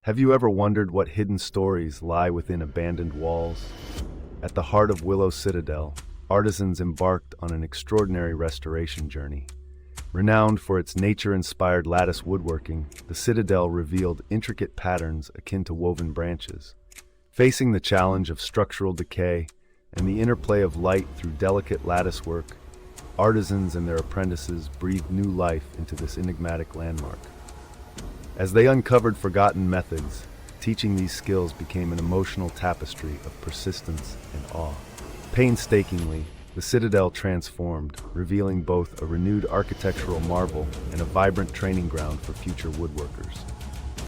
Have you ever wondered what hidden stories lie within abandoned walls? At the heart of Willow Citadel, artisans embarked on an extraordinary restoration journey. Renowned for its nature-inspired lattice woodworking, the Citadel revealed intricate patterns akin to woven branches. Facing the challenge of structural decay and the interplay of light through delicate lattice work, artisans and their apprentices breathed new life into this enigmatic landmark. As they uncovered forgotten methods, teaching these skills became an emotional tapestry of persistence and awe. Painstakingly, the Citadel transformed, revealing both a renewed architectural marvel and a vibrant training ground for future woodworkers.